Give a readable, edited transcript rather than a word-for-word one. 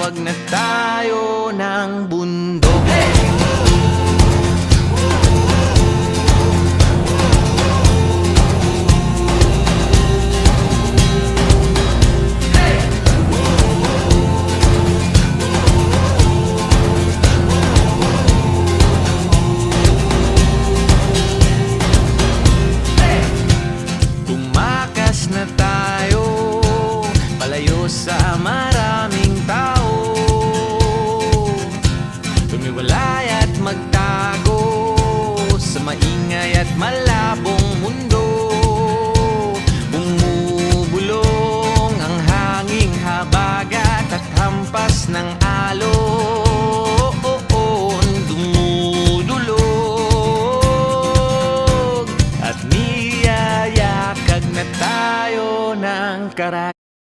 Lumipad na tayo ng bundok. Tumakas na tayo palayo sa maraming tao, tumiwalay at magtago sa maingay at malabong mundo. Bumubulong ang hanging habagat at hampas ng alon, dumudulog at niyayakag na tayo ng karat.